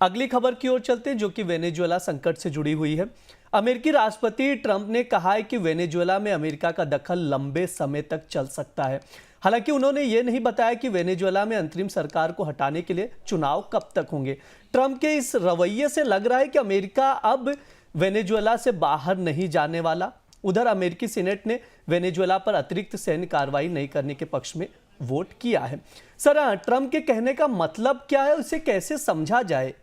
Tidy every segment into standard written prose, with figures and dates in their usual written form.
अगली खबर की ओर चलते हैं, जो कि वेनेजुएला संकट से जुड़ी हुई है। अमेरिकी राष्ट्रपति ट्रंप ने कहा है कि वेनेजुएला में अमेरिका का दखल लंबे समय तक चल सकता है। हालांकि उन्होंने ये नहीं बताया कि वेनेजुएला में अंतरिम सरकार को हटाने के लिए चुनाव कब तक होंगे। ट्रंप के इस रवैये से लग रहा है कि अमेरिका अब वेनेजुएला से बाहर नहीं जाने वाला। उधर अमेरिकी सीनेट ने वेनेजुएला पर अतिरिक्त सैन्य कार्रवाई नहीं करने के पक्ष में वोट किया है। सर, ट्रंप के कहने का मतलब क्या है, उसे कैसे समझा जाए?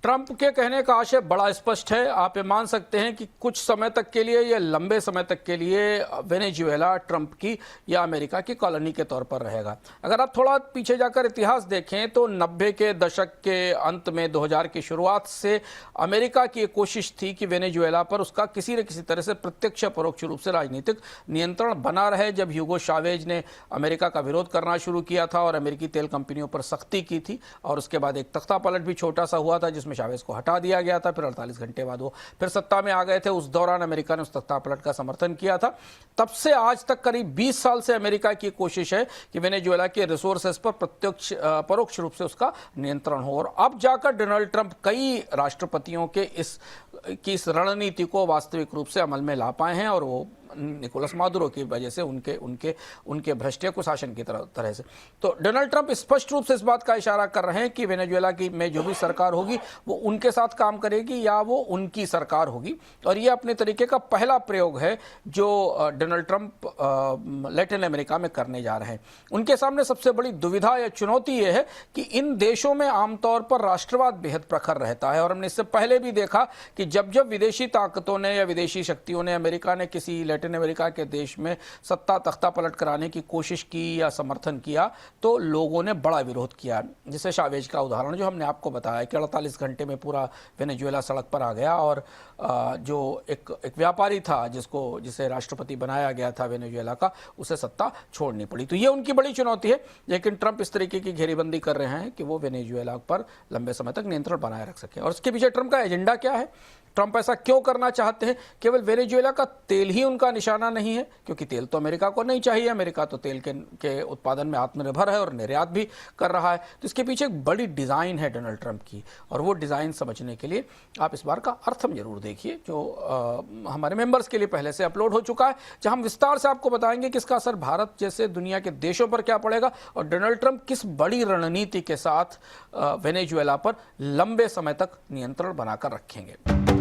ट्रंप के कहने का आशय बड़ा स्पष्ट है। आप ये मान सकते हैं कि कुछ समय तक के लिए या लंबे समय तक के लिए वेनेजुएला ट्रंप की या अमेरिका की कॉलोनी के तौर पर रहेगा। अगर आप थोड़ा पीछे जाकर इतिहास देखें तो 90 के दशक के अंत में 2000 की शुरुआत से अमेरिका की एक कोशिश थी कि वेनेजुएला पर उसका किसी न किसी तरह से प्रत्यक्ष परोक्ष रूप से राजनीतिक नियंत्रण बना रहे। जब ह्यूगो चावेज ने अमेरिका का विरोध करना शुरू किया था और अमेरिकी तेल कंपनियों पर सख्ती की थी, और उसके बाद एक तख्ता पलट भी छोटा सा हुआ था जिसमें चावेज को हटा दिया गया था। फिर 48 घंटे बाद वो फिर सत्ता में आ गए थे। उस दौरान अमेरिका ने उस तख्ता पलट का समर्थन किया था। तब से आज तक करीब 20 साल से अमेरिका की कोशिश है कि वेनेजुएला के रिसोर्सेस पर प्रत्यक्ष परोक्ष रूप से उसका नियंत्रण हो। और अब जाकर डोनाल्ड ट्रंप कई राष्ट्रपतियों के इस रणनीति को वास्तविक रूप से अमल में ला पाए हैं, और वो निकोलस मादुरो की वजह से उनके भ्रष्ट कुशासन की तरह से। तो डोनाल्ड ट्रंप स्पष्ट रूप से इस बात का इशारा कर रहे हैं कि वेनेजुएला की में जो भी सरकार होगी वो उनके साथ काम करेगी या वो उनकी सरकार होगी। और ये अपने तरीके का पहला प्रयोग है जो डोनाल्ड ट्रंप लैटिन अमेरिका में करने जा रहे हैं। उनके सामने सबसे बड़ी दुविधा या चुनौती ये है कि इन देशों में आमतौर पर राष्ट्रवाद बेहद प्रखर रहता है, और हमने इससे पहले भी देखा कि जब विदेशी ताकतों ने या विदेशी शक्तियों ने, अमेरिका ने किसी लैटिन अमेरिका के देश में सत्ता तख्ता पलट कराने की कोशिश की या समर्थन किया तो लोगों ने बड़ा विरोध किया। जैसे चावेज का उदाहरण जो हमने आपको बताया कि 48 घंटे में पूरा वेनेजुएला सड़क पर आ गया, और जो एक व्यापारी था जिसे राष्ट्रपति बनाया गया था वेनेजुएला का, उसे सत्ता छोड़नी पड़ी। तो ये उनकी बड़ी चुनौती है। लेकिन ट्रंप इस तरीके की घेरेबंदी कर रहे हैं कि वो वेनेजुएला पर लंबे समय तक नियंत्रण बनाए रख सके। और इसके पीछे ट्रंप का एजेंडा क्या है? ट्रंप ऐसा क्यों करना चाहते हैं? केवल वेनेजुएला का तेल ही उनका निशाना नहीं है, क्योंकि तेल तो अमेरिका को नहीं चाहिए। अमेरिका तो तेल के उत्पादन में आत्मनिर्भर है और निर्यात भी कर रहा है। तो इसके पीछे एक बड़ी डिज़ाइन है डोनाल्ड ट्रंप की, और वो डिज़ाइन समझने के लिए आप इस बार का अर्थम जरूर देखिए, जो हमारे मेंबर्स के लिए पहले से अपलोड हो चुका है, जहां हम विस्तार से आपको बताएंगे कि इसका असर भारत जैसे दुनिया के देशों पर क्या पड़ेगा और डोनाल्ड ट्रंप किस बड़ी रणनीति के साथ वेनेजुएला पर लंबे समय तक नियंत्रण बनाकर रखेंगे।